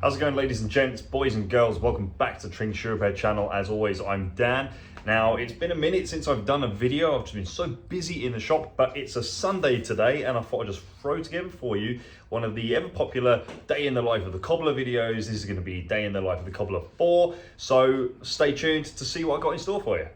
How's it going, ladies and gents, boys and girls? Welcome back to Tring Shoe Repair channel. As always, I'm Dan. Now, it's been a minute since I've done a video. I've just been so busy in the shop, but it's a Sunday today, and I thought I'd just throw together for you one of the ever popular day in the life of the Cobbler videos. This is going to be day in the life of the Cobbler 4, so stay tuned to see what I've got in store for you.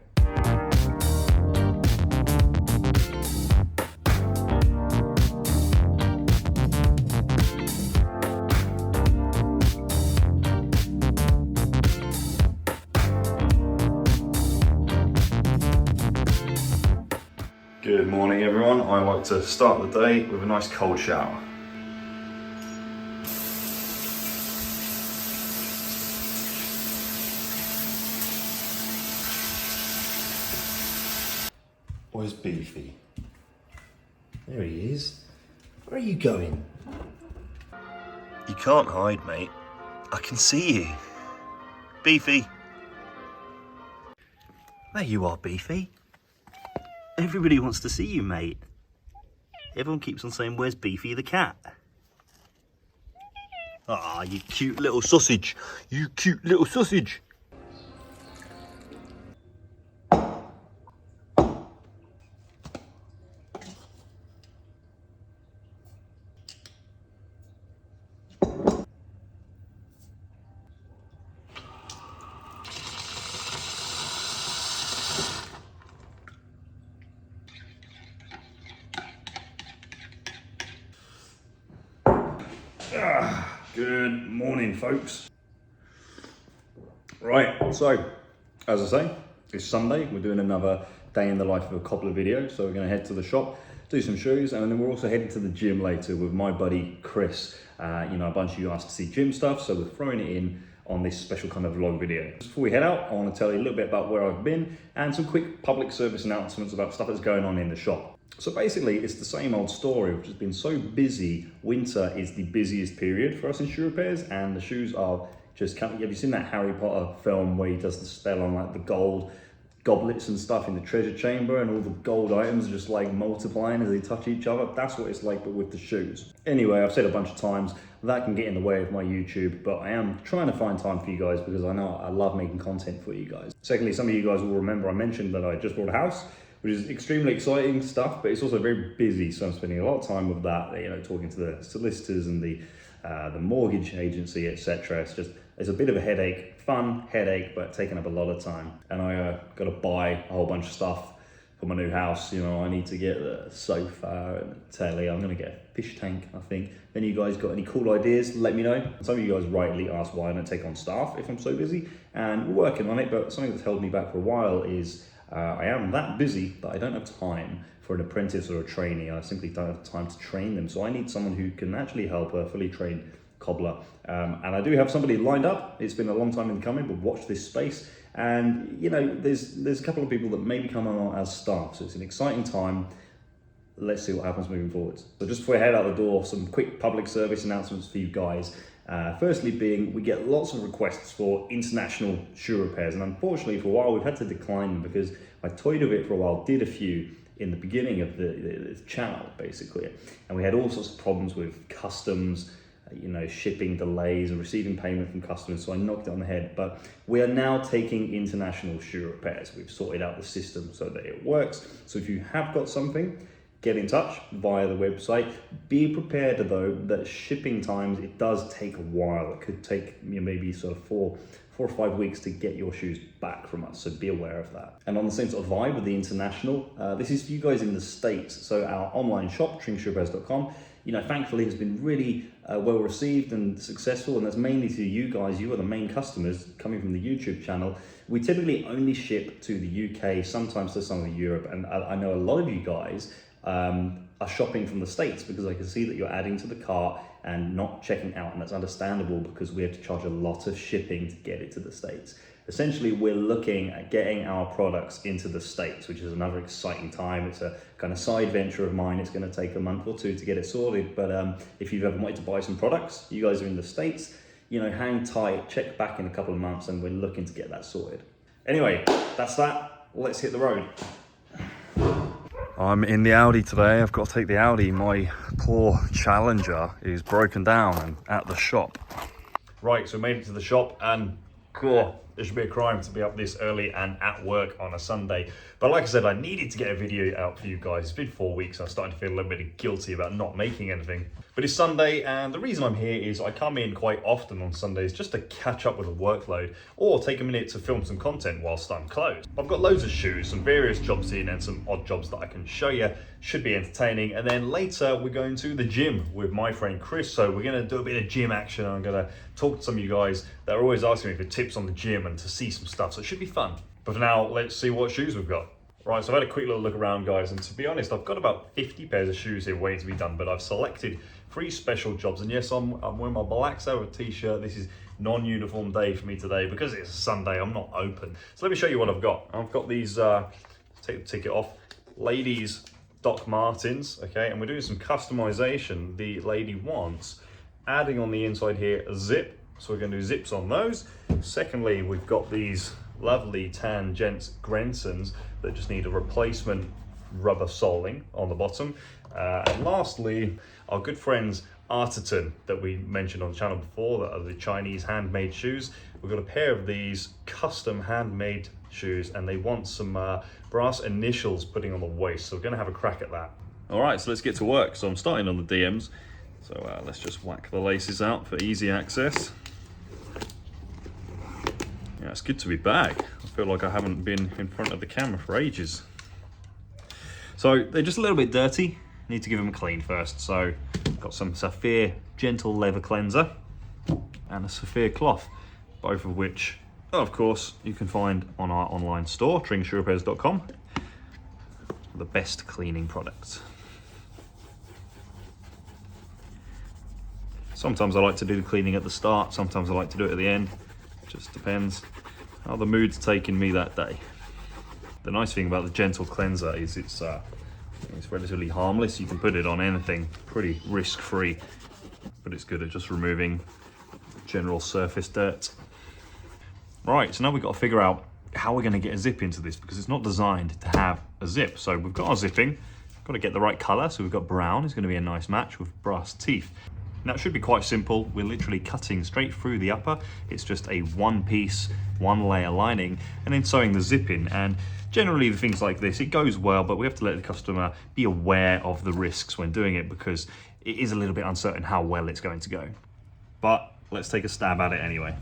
Good morning, everyone. I like to start the day with a nice cold shower. Where's Beefy? There he is. Where are you going? You can't hide, mate. I can see you. Beefy. There you are, Beefy. Everybody wants to see you, mate. Everyone keeps on saying, where's Beefy the cat? Ah, you cute little sausage. You cute little sausage. Good morning, folks. Right, so as I say, it's Sunday. We're doing another day in the life of a Cobbler video. So we're going to head to the shop, do some shoes, and then we're also heading to the gym later with my buddy Chris. You know, a bunch of you asked to see gym stuff, so we're throwing it in on this special kind of vlog video. Before we head out, I want to tell you a little bit about where I've been and some quick public service announcements about stuff that's going on in the shop. So basically, it's the same old story, which has been so busy. Winter is the busiest period for us in shoe repairs, and the shoes are just, have you seen that Harry Potter film where he does the spell on like the gold goblets and stuff in the treasure chamber, and all the gold items are just like multiplying as they touch each other? That's what it's like, but with the shoes. Anyway, I've said a bunch of times, that can get in the way of my YouTube, but I am trying to find time for you guys because I know I love making content for you guys. Secondly, some of you guys will remember I mentioned that I just bought a house, which is extremely exciting stuff, but it's also very busy. So I'm spending a lot of time with that, you know, talking to the solicitors and the mortgage agency, etc. It's a bit of a headache, fun headache, but taking up a lot of time. And I got to buy a whole bunch of stuff for my new house. You know, I need to get the sofa and the telly. I'm going to get a fish tank, I think. If any of you guys got any cool ideas, let me know. Some of you guys rightly ask why I don't take on staff if I'm so busy, and we're working on it, but something that's held me back for a while is I am that busy that I don't have time for an apprentice or a trainee. I simply don't have time to train them. So I need someone who can actually help a fully trained cobbler. And I do have somebody lined up. It's been a long time in coming, but watch this space. And you know, there's a couple of people that may be coming on as staff. So it's an exciting time. Let's see what happens moving forward. So just before I head out the door, some quick public service announcements for you guys. Firstly being, we get lots of requests for international shoe repairs, and unfortunately for a while we've had to decline them because I toyed with it for a while, did a few in the beginning of the channel basically, and we had all sorts of problems with customs, you know, shipping delays and receiving payment from customers, so I knocked it on the head. But we are now taking international shoe repairs. We've sorted out the system so that it works. So if you have got something, get in touch via the website. Be prepared though that shipping times, it does take a while. It could take, you know, maybe sort of four or 5 weeks to get your shoes back from us, so be aware of that. And on the same sort of vibe with the international, this is for you guys in the States. So our online shop, tringshoerepairs.com, you know, thankfully has been really well received and successful, and that's mainly to you guys. You are the main customers coming from the YouTube channel. We typically only ship to the UK, sometimes to some of Europe, and I know a lot of you guys are shopping from the States because I can see that you're adding to the cart and not checking out, and that's understandable because we have to charge a lot of shipping to get it to the States. Essentially, we're looking at getting our products into the States, which is another exciting time. It's a kind of side venture of mine. It's going to take a month or two to get it sorted, but if you've ever wanted to buy some products, you guys are in the States, you know, hang tight, check back in a couple of months, and we're looking to get that sorted. Anyway, that's that. Let's hit the road. I'm in the Audi today. I've got to take the Audi. My poor Challenger is broken down and at the shop. Right, so we made it to the shop, and cool, it should be a crime to be up this early and at work on a Sunday. But like I said, I needed to get a video out for you guys. It's been 4 weeks, I'm starting to feel a little bit guilty about not making anything. But it's Sunday, and the reason I'm here is I come in quite often on Sundays just to catch up with a workload, or take a minute to film some content whilst I'm closed. I've got loads of shoes, some various jobs in, and some odd jobs that I can show you. Should be entertaining. And then later we're going to the gym with my friend Chris. So we're gonna do a bit of gym action. I'm gonna talk to some of you guys that are always asking me for tips on the gym and to see some stuff. So it should be fun. But for now, let's see what shoes we've got. Right, so I've had a quick little look around, guys, and to be honest, I've got about 50 pairs of shoes here waiting to be done, but I've selected 3 special jobs. And yes, I'm wearing my black Sabbath t-shirt. This is non-uniform day for me today because it's Sunday, I'm not open. So let me show you what I've got. I've got these, take the ticket off, ladies Doc Martens, okay, and we're doing some customization. The lady wants, adding on the inside here, a zip. So we're gonna do zips on those. Secondly, we've got these lovely tan gents Grensons that just need a replacement rubber soling on the bottom. And lastly, our good friends Artisan that we mentioned on the channel before, that are the Chinese handmade shoes. We've got a pair of these custom handmade shoes, and they want some brass initials putting on the waist, so we're going to have a crack at that. All right, so let's get to work. So I'm starting on the DMs, so let's just whack the laces out for easy access. Yeah, it's good to be back. I feel like I haven't been in front of the camera for ages. So they're just a little bit dirty. Need to give them a clean first. So got some Saphir Gentle Leather Cleanser and a Saphir cloth, both of which, of course, you can find on our online store, tringsurepairs.com, the best cleaning products. Sometimes I like to do the cleaning at the start, sometimes I like to do it at the end. Just depends how the mood's taking me that day. The nice thing about the Gentle Cleanser is it's relatively harmless. You can put it on anything, pretty risk-free, but it's good at just removing general surface dirt. Right, so now we've got to figure out how we're going to get a zip into this, because it's not designed to have a zip. So we've got our zipping, got to get the right color. So we've got brown, it's going to be a nice match with brass teeth. Now it should be quite simple. We're literally cutting straight through the upper. It's just a one piece, one layer lining, and then sewing the zip in. And generally the things like this, it goes well, but we have to let the customer be aware of the risks when doing it, because it is a little bit uncertain how well it's going to go. But let's take a stab at it anyway.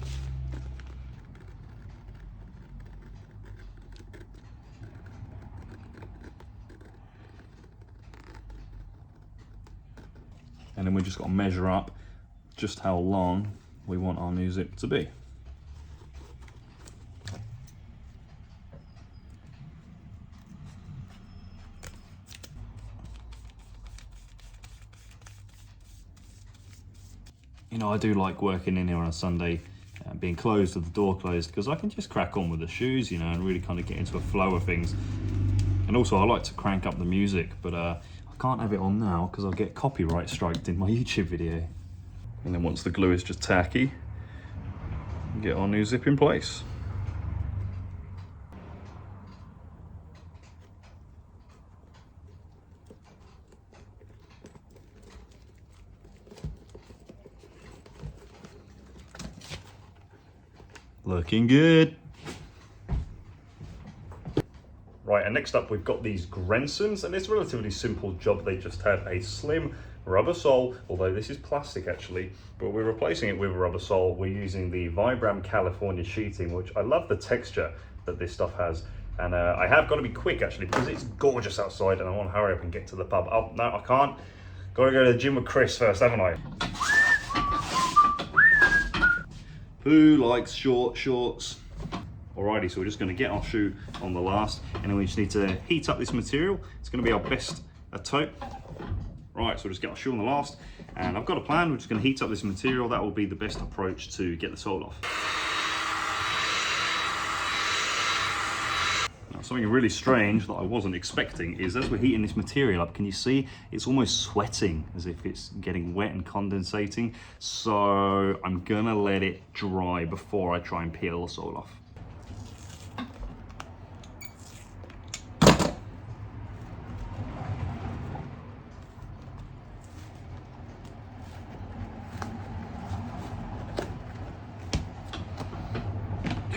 And then we just got to measure up just how long we want our new zip to be. You know, I do like working in here on a Sunday, being closed with the door closed, because I can just crack on with the shoes, you know, and really kind of get into a flow of things. And also I like to crank up the music, but I can't have it on now because I'll get copyright striked in my YouTube video. And then once the glue is just tacky, get our new zip in place. Looking good. Right, and next up we've got these Grensons, and it's a relatively simple job. They just have a slim rubber sole, although this is plastic actually, but we're replacing it with a rubber sole. We're using the Vibram California sheeting, which I love the texture that this stuff has. And I have got to be quick actually, because it's gorgeous outside and I want to hurry up and get to the pub. Oh, no, I can't. Got to go to the gym with Chris first, haven't I? Who likes short shorts? Alrighty, so we're just going to get our shoe on the last, and then we just need to heat up this material. It's going to be our best taupe. Right, so we'll just get our shoe on the last, and I've got a plan. We're just going to heat up this material. That will be the best approach to get the sole off. Now, something really strange that I wasn't expecting is, as we're heating this material up, can you see it's almost sweating as if it's getting wet and condensating? So I'm going to let it dry before I try and peel the sole off.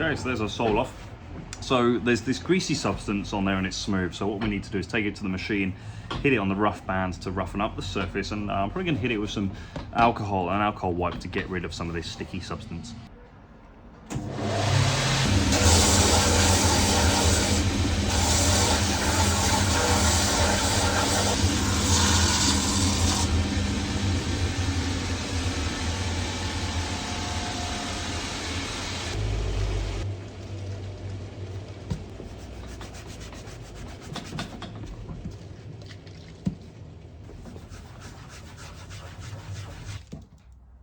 Okay, so there's our sole off. So there's this greasy substance on there and it's smooth. So what we need to do is take it to the machine, hit it on the rough bands to roughen up the surface, and I'm probably gonna hit it with some alcohol, an alcohol wipe to get rid of some of this sticky substance.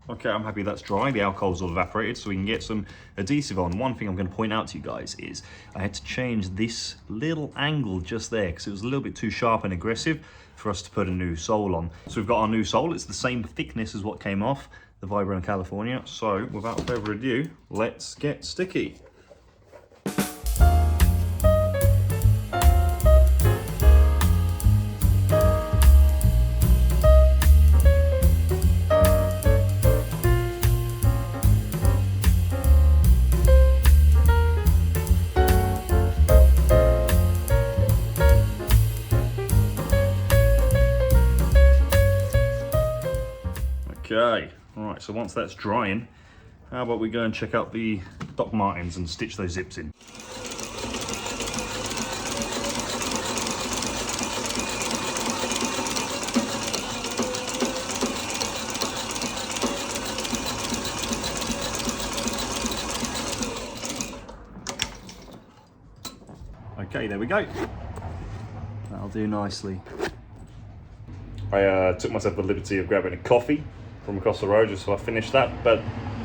Okay, I'm happy that's dry. The alcohol's all evaporated, so we can get some adhesive on. One thing I'm going to point out to you guys is I had to change this little angle just there because it was a little bit too sharp and aggressive for us to put a new sole on. So we've got our new sole. It's the same thickness as what came off the Vibrant California. So without further ado, let's get sticky. Okay, all right, so once that's drying, how about we go and check out the Doc Martens and stitch those zips in. Okay, there we go. That'll do nicely. I took myself the liberty of grabbing a coffee from across the road just so I finished that, but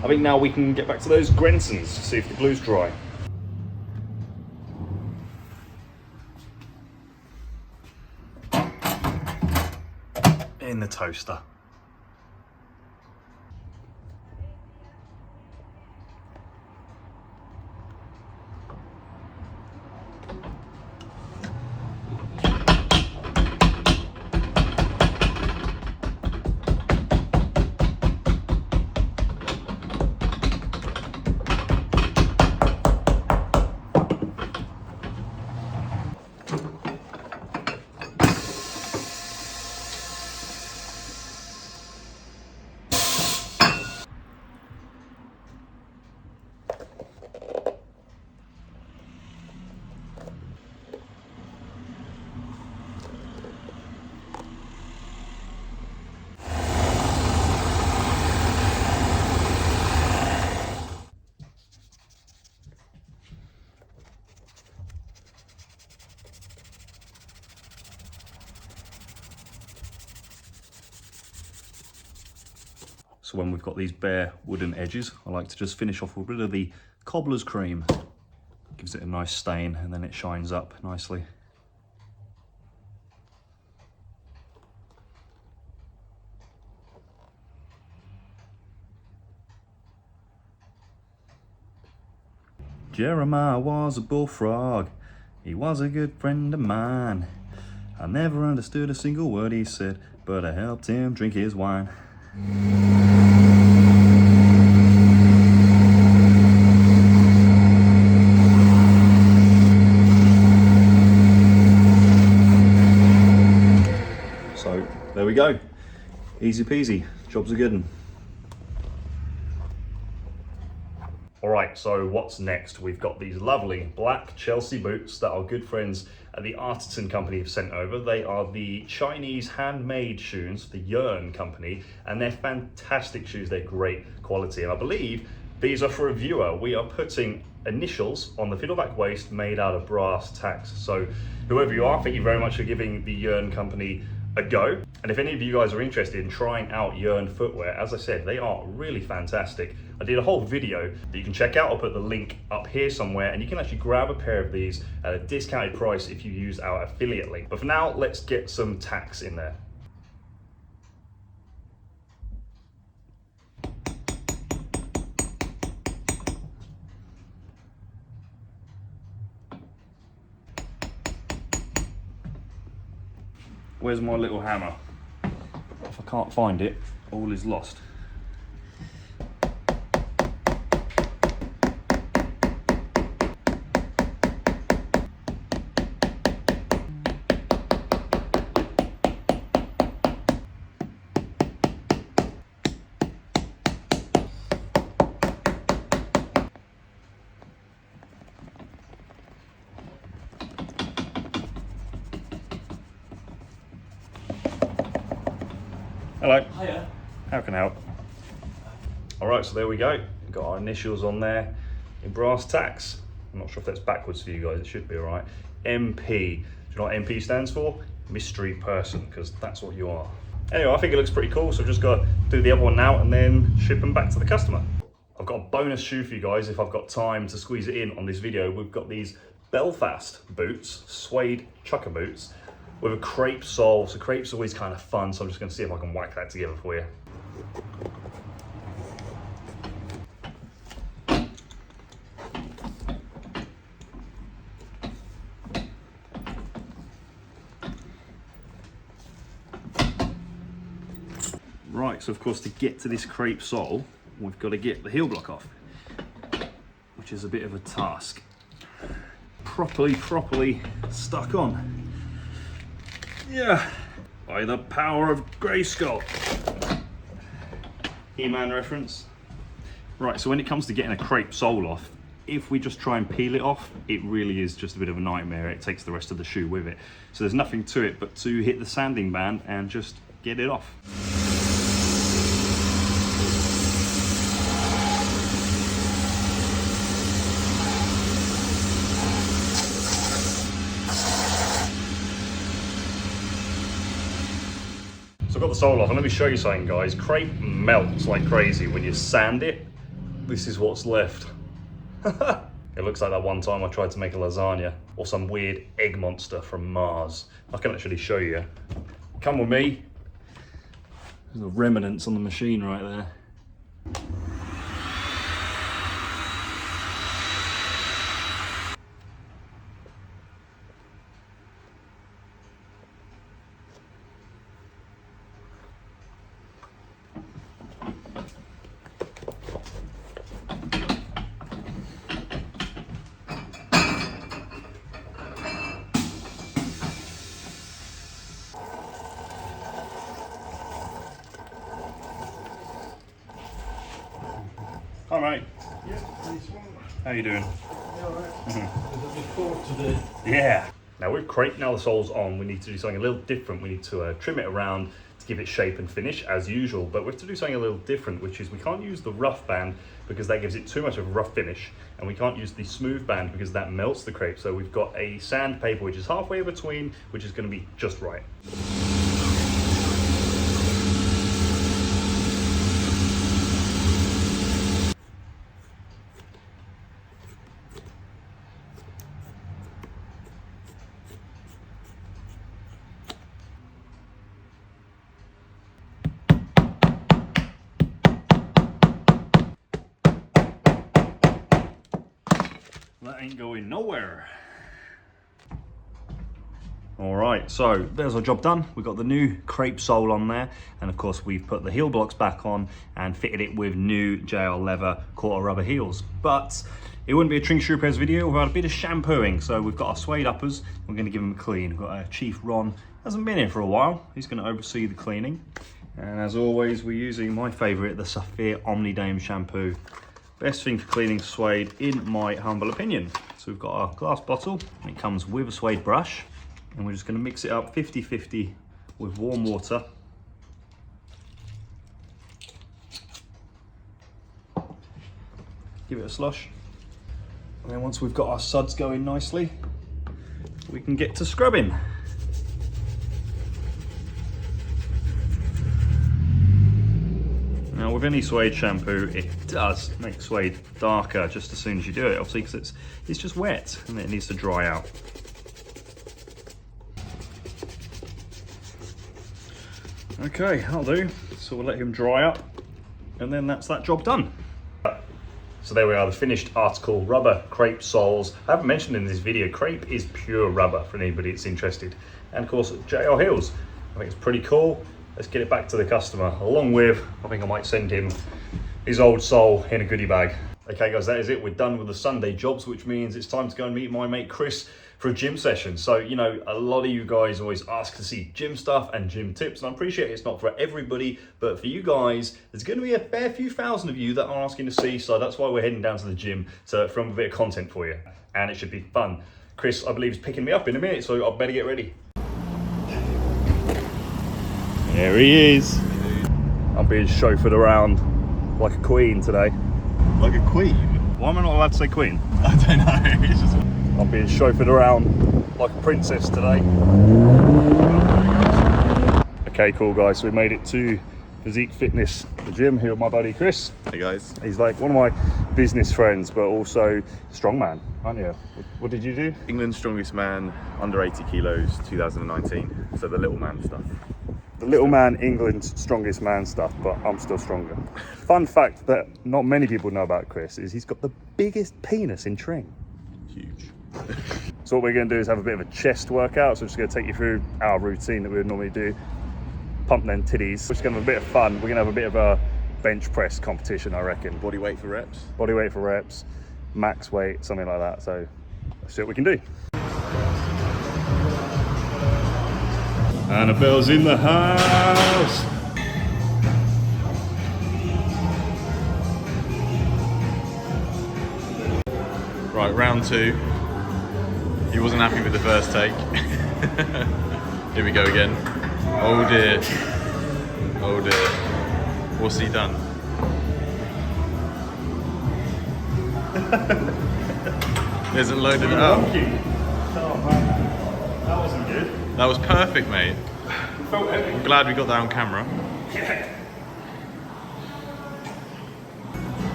I think now we can get back to those Grensons, see if the glue's dry. In the toaster. So when we've got these bare wooden edges, I like to just finish off with a bit of the Cobbler's cream. Gives it a nice stain and then it shines up nicely. Jeremiah was a bullfrog. He was a good friend of mine. I never understood a single word he said, but I helped him drink his wine. So there we go, easy peasy, job's a good one. All right, so what's next? We've got these lovely black Chelsea boots that our good friends at the Artisan Company have sent over. They are the Chinese handmade shoes, the Yearn Company, and they're fantastic shoes. They're great quality, and I believe these are for a viewer. We are putting initials on the fiddleback waist made out of brass tacks. So whoever you are, thank you very much for giving the Yearn Company a go. And if any of you guys are interested in trying out Yearn footwear, as I said, they are really fantastic. I did a whole video that you can check out. I'll put the link up here somewhere, and you can actually grab a pair of these at a discounted price if you use our affiliate link. But for now, let's get some tacks in there. Where's my little hammer? If I can't find it, all is lost. Hello. Hiya. How can I help? All right, so there we go. We've got our initials on there in brass tacks. I'm not sure if that's backwards for you guys. It should be all right. MP. Do you know what MP stands for? Mystery person, because that's what you are. Anyway, I think it looks pretty cool, so I've just got to do the other one now and then ship them back to the customer. I've got a bonus shoe for you guys if I've got time to squeeze it in on this video. We've got these Belfast boots, suede chucker boots, with a crepe sole. So crepe's always kind of fun, so I'm just going to see if I can whack that together for you. Right, so of course to get to this crepe sole, we've got to get the heel block off, which is a bit of a task. Properly stuck on. Yeah, by the power of Grayskull. He-Man reference. Right, so when it comes to getting a crepe sole off, if we just try and peel it off, it really is just a bit of a nightmare. It takes the rest of the shoe with it. So there's nothing to it but to hit the sanding band and just get it off. So I've got the sole off, and let me show you something, guys. Crepe melts like crazy when you sand it. This is what's left. It looks like that one time I tried to make a lasagna or some weird egg monster from Mars. I can actually show you. Come with me. There's the remnants on the machine right there. Hi mate. Yeah, nice one. How you doing? Yeah, all right. Looking forward to the... Yeah. Now with crepe, now the sole's on, we need to do something a little different. We need to trim it around to give it shape and finish as usual, but we have to do something a little different, which is we can't use the rough band because that gives it too much of a rough finish, and we can't use the smooth band because that melts the crepe. So we've got a sandpaper which is halfway between, which is going to be just right. That ain't going nowhere. All right, so there's our job done. We've got the new crepe sole on there, and of course we've put the heel blocks back on and fitted it with new JL leather quarter rubber heels. But it wouldn't be a Trinket Shoe Repairs video without a bit of shampooing. So we've got our suede uppers. We're going to give them a clean. We've got our Chief Ron, hasn't been here for a while. He's going to oversee the cleaning. And as always, we're using my favorite, the Saphir Omni Dame shampoo. Best thing for cleaning suede, in my humble opinion. So we've got our glass bottle. It comes with a suede brush, and we're just going to mix it up 50-50 with warm water. Give it a slush. And then once we've got our suds going nicely, we can get to scrubbing. Now with any suede shampoo, it does make suede darker just as soon as you do it, obviously, because it's just wet and it needs to dry out. Okay, that'll do. So we'll let him dry up, and then that's that job done. So there we are, the finished article rubber crepe soles. I haven't mentioned in this video, crepe is pure rubber for anybody that's interested. And of course, JL heels. I think it's pretty cool. Let's get it back to the customer, along with, I think I might send him his old sole in a goodie bag. Okay guys, that is it. We're done with the Sunday jobs, which means it's time to go and meet my mate Chris for a gym session. So, you know, a lot of you guys always ask to see gym stuff and gym tips, and I appreciate it's not for everybody, but for you guys, there's going to be a fair few thousand of you that are asking to see, so that's why we're heading down to the gym to film a bit of content for you, and it should be fun. Chris, I believe, is picking me up in a minute, so I better get ready. There he is. I'm being chauffeured around like a queen today. Like a queen? Why am I not allowed to say queen? I don't know. It's just... I'm being chauffeured around like a princess today. Okay, cool guys, so we made it to Physique Fitness, the gym, here with my buddy Chris. Hey guys. He's like one of my business friends, but also strongman, aren't you? What did you do? England's strongest man, under 80 kilos, 2019. So the little man stuff. The little man, England's strongest man stuff, but I'm still stronger. Fun fact that not many people know about Chris is he's got the biggest penis in Tring. Huge. So what we're going to do is have a bit of a chest workout. So I'm just going to take you through our routine that we would normally do. Pump them titties. We're just going to have a bit of fun. We're going to have a bit of a bench press competition, I reckon. Body weight for reps. Body weight for reps, max weight, something like that. So let's see what we can do. Annabelle's in the house. Right, round 2. He wasn't happy with the first take. Here we go again. Oh dear. Oh dear. What's he done? He hasn't loaded it up. Oh man, that wasn't good. That was perfect, mate. Felt heavy. I'm glad we got that on camera. Yeah.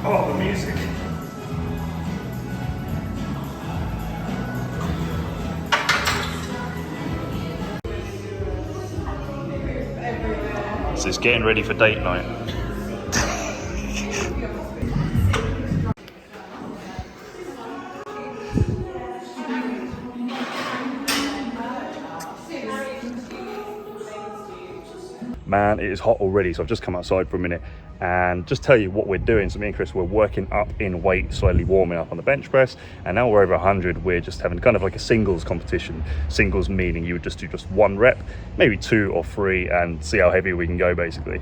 Oh, the music. So it's getting ready for date night. Man, it is hot already, so I've just come outside for a minute and just tell you what we're doing. So me and Chris, we're working up in weight, slowly warming up on the bench press, and now we're over 100. We're just having kind of like a singles competition. Singles meaning you would just do just 1 rep, maybe 2 or 3, and see how heavy we can go basically.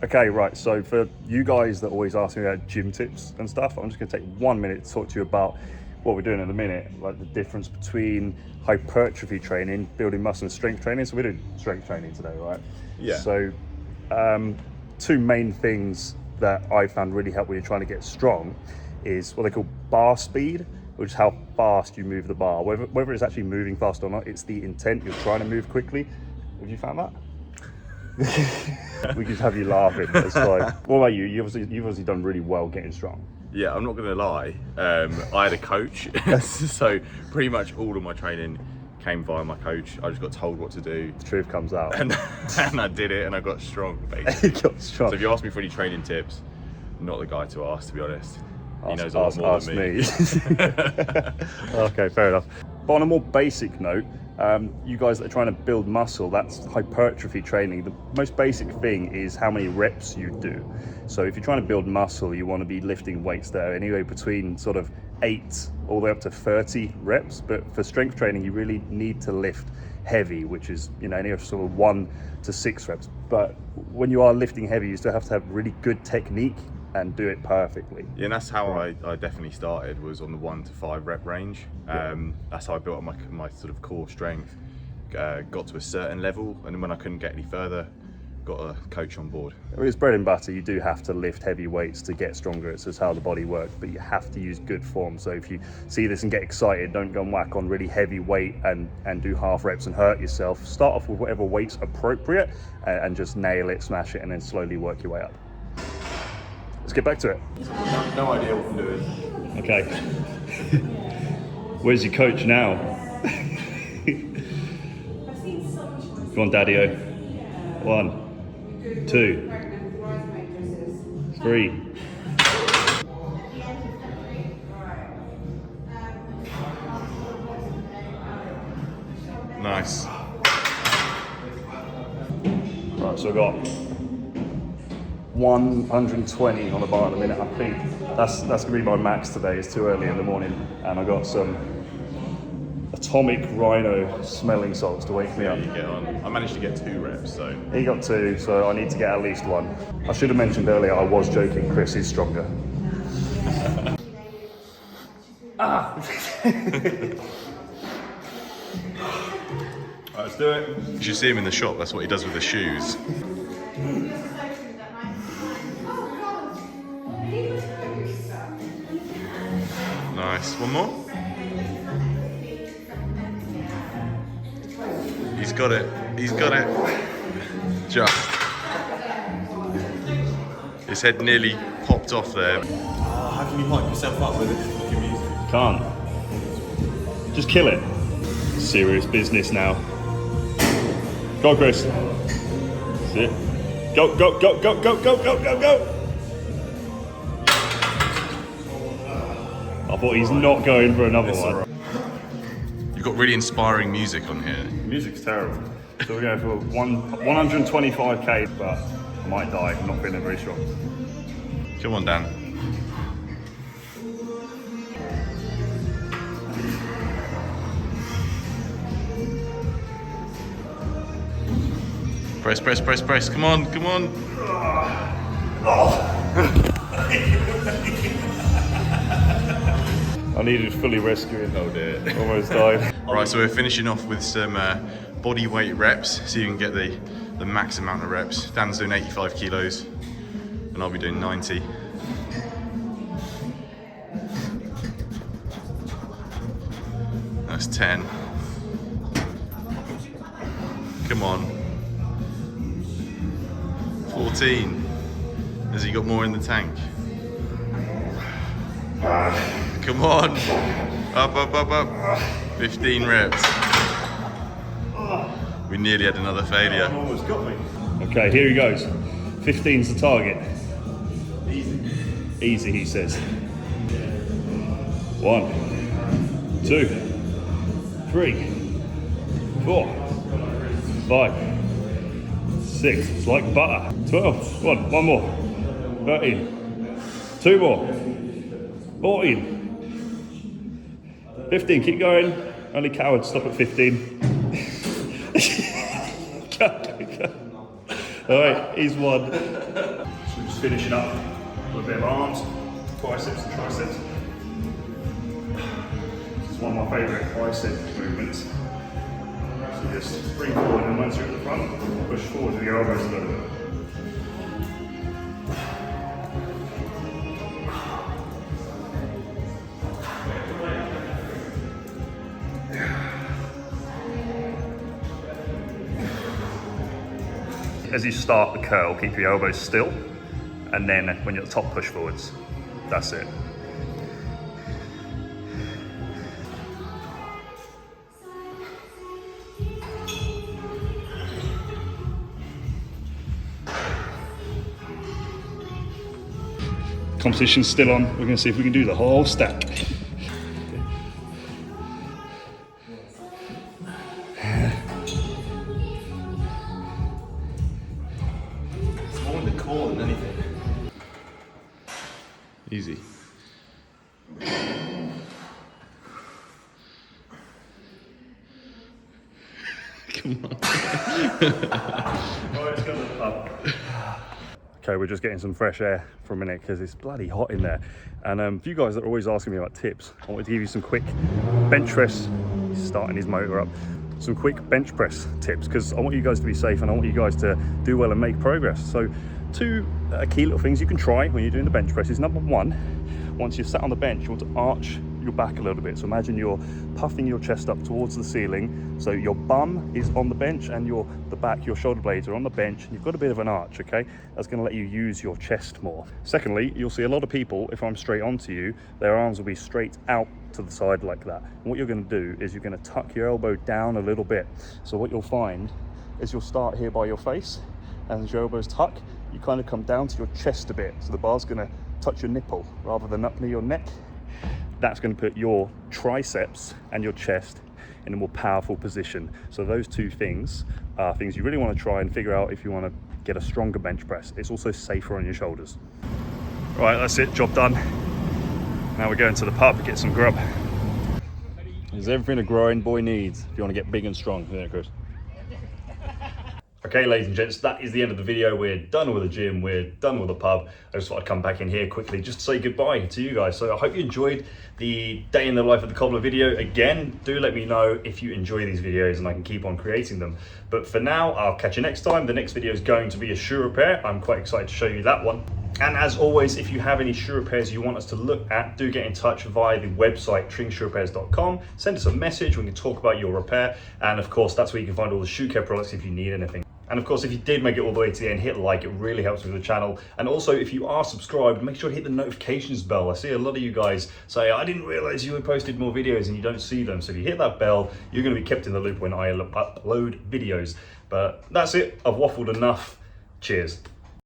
Okay, right, so for you guys that always ask me about gym tips and stuff, I'm just gonna take 1 minute to talk to you about what we're doing in a minute, like the difference between hypertrophy training, building muscle, and strength training. So we're doing strength training today, right? Yeah. So 2 main things that I found really help when you're trying to get strong is what they call bar speed, which is how fast you move the bar. Whether it's actually moving fast or not, it's the intent. You're trying to move quickly. Have you found that? We just have you laughing. That's fine. What about you? You've obviously done really well getting strong. Yeah, I'm not gonna lie. I had a coach, so pretty much all of my training came via my coach. I just got told what to do. The truth comes out. And I did it and I got strong, basically. You got strong. So if you ask me for any training tips, I'm not the guy to ask, to be honest. He knows a ask lot more than me. Okay, fair enough. But on a more basic note, you guys that are trying to build muscle, that's hypertrophy training. The most basic thing is how many reps you do. So if you're trying to build muscle, you want to be lifting weights that are anywhere between sort of 8 all the way up to 30 reps. But for strength training, you really need to lift heavy, which is, you know, anywhere from sort of 1 to 6 reps. But when you are lifting heavy, you still have to have really good technique and do it perfectly. Yeah, and that's how I definitely started, was on the 1 to 5 rep range. That's how I built up my sort of core strength, got to a certain level, and then when I couldn't get any further, got a coach on board. It's bread and butter. You do have to lift heavy weights to get stronger. It's just how the body works, but you have to use good form. So if you see this and get excited, don't go and whack on really heavy weight and do half reps and hurt yourself. Start off with whatever weight's appropriate and just nail it, smash it, and then slowly work your way up. Let's get back to it. No idea what I'm doing. Okay. Where's your coach now? Go on, Daddy-O. 1, 2, 3. Nice. Right, so I've got 120 on the bar in a minute. I think that's gonna be my max today. It's too early in the morning, and I got some Atomic Rhino smelling salts to wake me up. You get on. I managed to get 2 reps, so. He got 2, so I need to get at least 1. I should have mentioned earlier I was joking. Chris is stronger. Right, let's do it. You should see him in the shop. That's what he does with the shoes. Nice. One more. He's got it. He's got it. Just. His head nearly popped off there. How can you hype yourself up with it? Your music? Can't. Just kill it. Serious business now. Go, Chris. That's it. Go, go, go, go, go, go, go, go, go. I thought he's not going for another one. You've got really inspiring music on here. Music's terrible. So we're going for 125k, but I might die. I'm not feeling very strong. Come on, Dan. Press, press, press, press. Come on, come on. I needed fully rescuing. Oh dear. Almost died. Alright, so we're finishing off with some body weight reps, so you can get the max amount of reps. Dan's doing 85 kilos, and I'll be doing 90. That's 10. Come on. 14. Has he got more in the tank? Come on. Up, up, up, up. 15 reps. We nearly had another failure. Almost got me. Okay, here he goes. 15's the target. Easy. Easy, he says. 1, 2, 3, 4, 5, 6. It's like butter. 12. One more. 13. 2 more. 14. 15. Keep going. Only cowards stop at 15. Go. Alright, he's won. So we're just finishing up with a bit of arms, biceps and triceps. This is one of my favourite bicep movements. So just bring forward, and once you're at the front, push forward with your elbows a little bit. As you start the curl, keep your elbows still, and then when you're at the top, push forwards. That's it. Competition's still on. We're going to see if we can do the whole stack. Easy. Come on. Right, let's go to the pub. Okay, we're just getting some fresh air for a minute because it's bloody hot in there. And for you guys that are always asking me about tips, I wanted to give you some quick bench press. He's starting his motor up. Some quick bench press tips because I want you guys to be safe and I want you guys to do well and make progress. So 2 key little things you can try when you're doing the bench press is number 1, once you're sat on the bench, you want to arch your back a little bit. So imagine you're puffing your chest up towards the ceiling. So your bum is on the bench and the back, your shoulder blades are on the bench. And you've got a bit of an arch, okay? That's gonna let you use your chest more. Secondly, you'll see a lot of people, if I'm straight onto you, their arms will be straight out to the side like that. And what you're gonna do is you're gonna tuck your elbow down a little bit. So what you'll find is you'll start here by your face, and as your elbows tuck, you kind of come down to your chest a bit. So the bar's gonna touch your nipple rather than up near your neck. That's going to put your triceps and your chest in a more powerful position. So those 2 things are things you really want to try and figure out if you want to get a stronger bench press. It's also safer on your shoulders. Right, that's it, job done. Now we're going to the pub to get some grub. There's everything a growing boy needs if you want to get big and strong, isn't it, Chris? Okay, ladies and gents, that is the end of the video. We're done with the gym, we're done with the pub. I just thought I'd come back in here quickly just to say goodbye to you guys. So I hope you enjoyed the day in the life of the cobbler video. Again, do let me know if you enjoy these videos and I can keep on creating them. But for now, I'll catch you next time. The next video is going to be a shoe repair. I'm quite excited to show you that one. And as always, if you have any shoe repairs you want us to look at, do get in touch via the website tringshoerepairs.com. Send us a message, we can talk about your repair. And of course, that's where you can find all the shoe care products if you need anything. And of course, if you did make it all the way to the end, hit like, it really helps with the channel. And also, if you are subscribed, make sure to hit the notifications bell. I see a lot of you guys say, I didn't realize you had posted more videos and you don't see them. So if you hit that bell, you're gonna be kept in the loop when I upload videos. But that's it, I've waffled enough. Cheers.